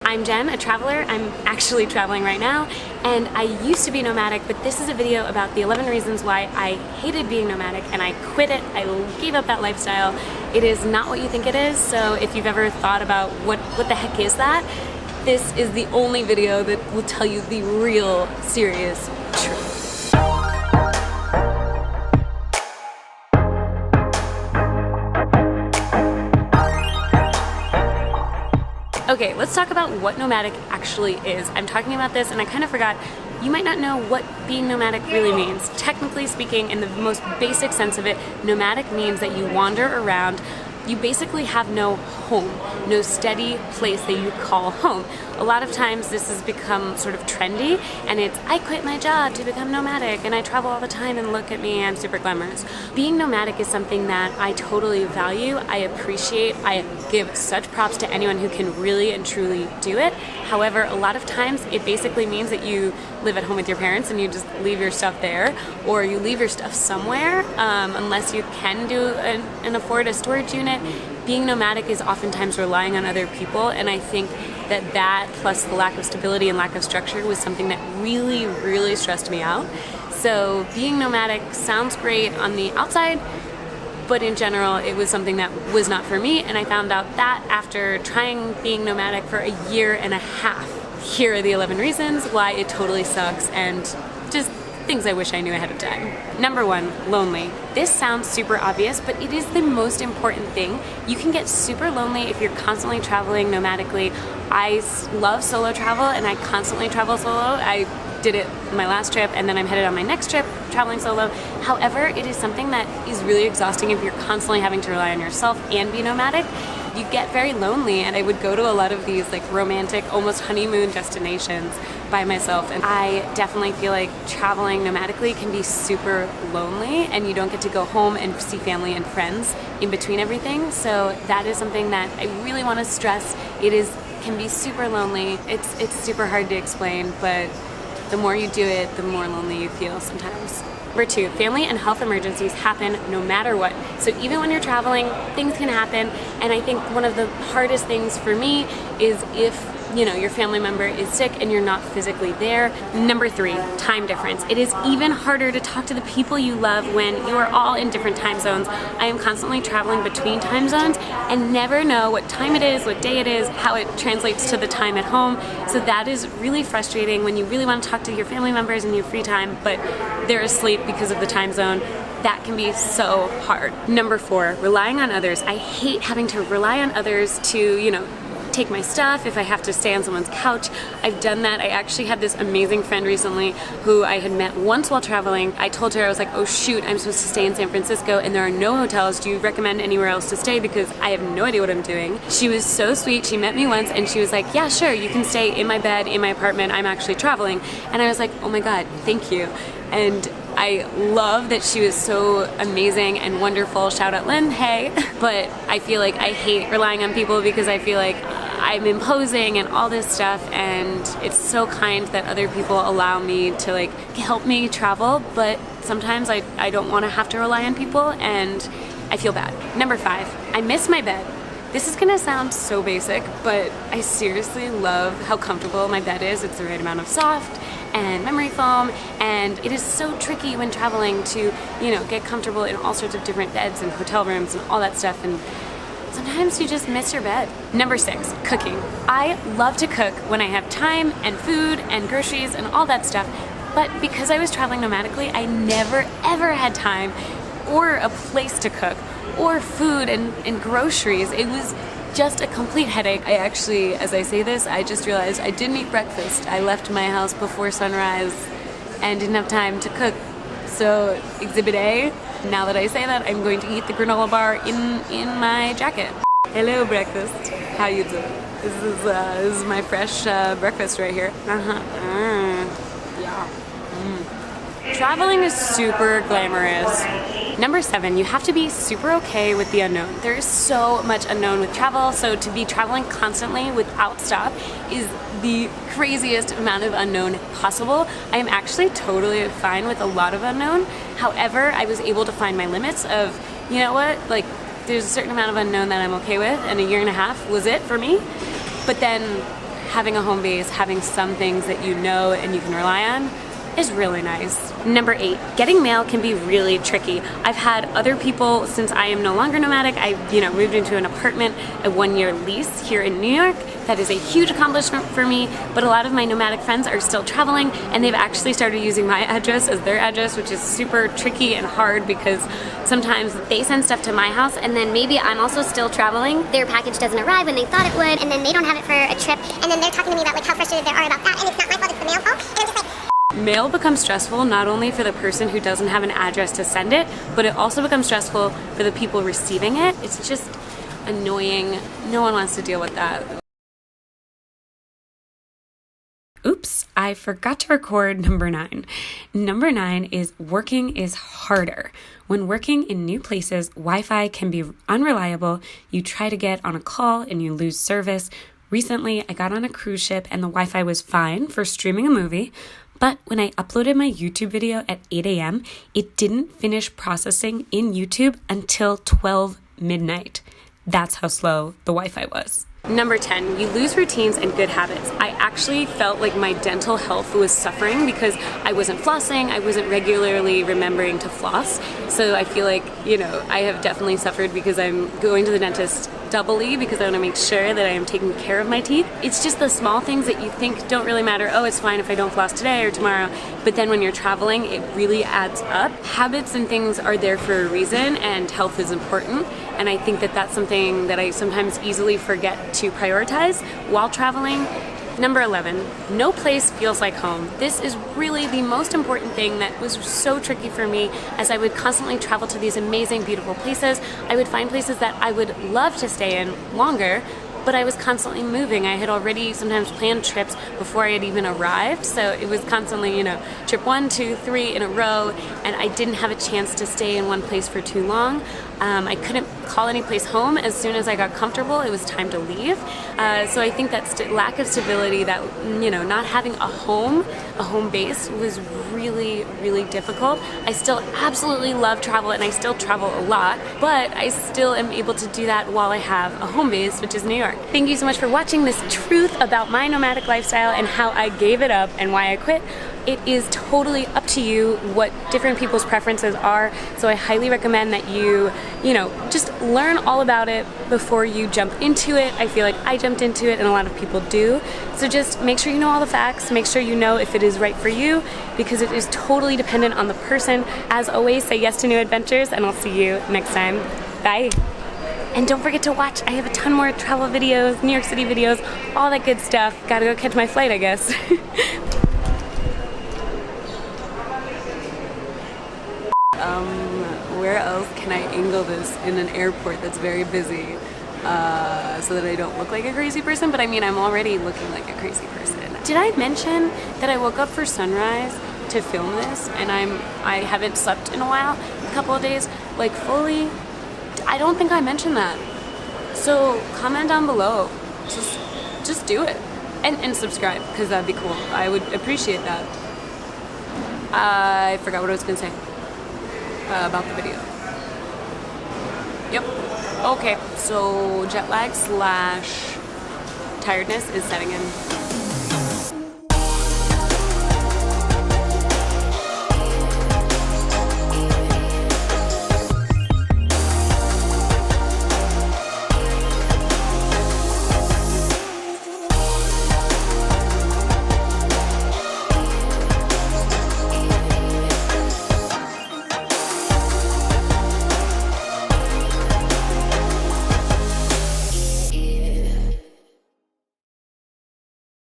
I'm Jen, a traveler. I'm actually traveling right now, and I used to be nomadic, but this is a video about the 11 reasons why I hated being nomadic and I quit it. I gave up that lifestyle. It is not what you think it is, so if you've ever thought about what the heck is that, this is the only video that will tell you the real, serious truth. Okay, let's talk about what nomadic actually is. I'm talking about this and I kind of forgot, you might not know what being nomadic really means. Technically speaking, in the most basic sense of it, nomadic means that you wander around. You basically have no home, no steady place that you call home. A lot of times this has become sort of trendy, and it's, I quit my job to become nomadic and I travel all the time and look at me, I'm super glamorous. Being nomadic is something that I totally value, I appreciate, I give such props to anyone who can really and truly do it. However, a lot of times it basically means that you live at home with your parents and you just leave your stuff there, or you leave your stuff somewhere, unless you can do and afford a storage unit. Being nomadic is oftentimes relying on other people, and I think that plus the lack of stability and lack of structure was something that really, really stressed me out. So being nomadic sounds great on the outside, but in general it was something that was not for me, and I found out that after trying being nomadic for a year and a half. Here are the 11 reasons why it totally sucks, and just things I wish I knew ahead of time. Number 1, lonely. This sounds super obvious, but it is the most important thing. You can get super lonely if you're constantly traveling nomadically. I love solo travel and I constantly travel solo. I did it my last trip, and then I'm headed on my next trip traveling solo. However, it is something that is really exhausting if you're constantly having to rely on yourself and be nomadic. You get very lonely, and I would go to a lot of these like romantic, almost honeymoon destinations by myself, and I definitely feel like traveling nomadically can be super lonely, and you don't get to go home and see family and friends in between everything. So that is something that I really want to stress. Can be super lonely. It's super hard to explain, but the more you do it, the more lonely you feel sometimes. Number 2, family and health emergencies happen no matter what. So even when you're traveling, things can happen, and I think one of the hardest things for me is if your family member is sick and you're not physically there. Number 3, time difference. It is even harder to talk to the people you love when you are all in different time zones. I am constantly traveling between time zones and never know what time it is, what day it is, how it translates to the time at home. So that is really frustrating when you really want to talk to your family members in your free time, but they're asleep because of the time zone. That can be so hard. Number 4, relying on others. I hate having to rely on others to, take my stuff if I have to stay on someone's couch. I've done that. I actually had this amazing friend recently who I had met once while traveling. I told her, I was like, oh shoot, I'm supposed to stay in San Francisco and there are no hotels. Do you recommend anywhere else to stay? Because I have no idea what I'm doing. She was so sweet. She met me once and she was like, yeah, sure, you can stay in my bed, in my apartment. I'm actually traveling. And I was like, oh my God, thank you. And I love that she was so amazing and wonderful. Shout out Lynn, hey. But I feel like I hate relying on people because I feel like I'm imposing and all this stuff, and it's so kind that other people allow me to help me travel, but sometimes I don't want to have to rely on people and I feel bad. Number 5, I miss my bed. This is gonna sound so basic, but I seriously love how comfortable my bed is. It's the right amount of soft and memory foam, and it is so tricky when traveling to, get comfortable in all sorts of different beds and hotel rooms and all that stuff, and sometimes you just miss your bed. Number 6, cooking. I love to cook when I have time and food and groceries and all that stuff, but because I was traveling nomadically, I never ever had time or a place to cook or food and groceries. It was just a complete headache. I actually, as I say this, I just realized I didn't eat breakfast. I left my house before sunrise and didn't have time to cook. So exhibit A, now that I say that, I'm going to eat the granola bar in my jacket. Hello breakfast, how you doing? This is my fresh breakfast right here. Yeah. Traveling is super glamorous. Number 7, you have to be super okay with the unknown. There is so much unknown with travel, so to be traveling constantly without stop is the craziest amount of unknown possible. I am actually totally fine with a lot of unknown. However, I was able to find my limits of, you know what, there's a certain amount of unknown that I'm okay with, and a year and a half was it for me. But then having a home base, having some things that you know and you can rely on is really nice. Number 8, getting mail can be really tricky. I've had other people, since I am no longer nomadic, I moved into an apartment, a 1-year lease here in New York. That is a huge accomplishment for me, but a lot of my nomadic friends are still traveling, and they've actually started using my address as their address, which is super tricky and hard because sometimes they send stuff to my house and then maybe I'm also still traveling. Their package doesn't arrive when they thought it would, and then they don't have it for a trip, and then they're talking to me about like how frustrated they are about that, and it's not my fault, it's the mail fault, and I'm just like, mail becomes stressful not only for the person who doesn't have an address to send it, but it also becomes stressful for the people receiving it. It's just annoying. No one wants to deal with that. Oops, I forgot to record number 9. Number 9 is working is harder. When working in new places, Wi-Fi can be unreliable. You try to get on a call and you lose service. Recently, I got on a cruise ship and the Wi-Fi was fine for streaming a movie, but when I uploaded my YouTube video at 8 a.m., it didn't finish processing in YouTube until 12 midnight. That's how slow the Wi-Fi was. Number 10, you lose routines and good habits. I actually felt like my dental health was suffering because I wasn't flossing, I wasn't regularly remembering to floss. So I feel like, I have definitely suffered because I'm going to the dentist doubly because I want to make sure that I am taking care of my teeth. It's just the small things that you think don't really matter. Oh, it's fine if I don't floss today or tomorrow. But then when you're traveling, it really adds up. Habits and things are there for a reason, and health is important. And I think that that's something that I sometimes easily forget to prioritize while traveling. Number 11, no place feels like home. This is really the most important thing that was so tricky for me as I would constantly travel to these amazing, beautiful places. I would find places that I would love to stay in longer, but I was constantly moving. I had already sometimes planned trips before I had even arrived, so it was constantly, trip 1, 2, 3 in a row, and I didn't have a chance to stay in one place for too long. I couldn't call any place home. As soon as I got comfortable, it was time to leave. So I think that lack of stability, that not having a home base was really, really difficult. I still absolutely love travel, and I still travel a lot, but I still am able to do that while I have a home base, which is New York. Thank you so much for watching this truth about my nomadic lifestyle and how I gave it up and why I quit. It is totally up to you what different people's preferences are, so I highly recommend that you just learn all about it before you jump into it. I feel like I jumped into it, and a lot of people do. So just make sure you know all the facts, make sure you know if it is right for you, because it is totally dependent on the person. As always, say yes to new adventures, and I'll see you next time. Bye. And don't forget to watch. I have a ton more travel videos, New York City videos, all that good stuff. Gotta go catch my flight, I guess. Where else can I angle this in an airport that's very busy so that I don't look like a crazy person? But I mean, I'm already looking like a crazy person. Did I mention that I woke up for sunrise to film this, and I haven't slept in a while, a couple of days, like fully? I don't think I mentioned that. So comment down below. Just do it. And subscribe, because that'd be cool. I would appreciate that. I forgot what I was gonna say about the video. Yep. Okay, so jet lag / tiredness is setting in.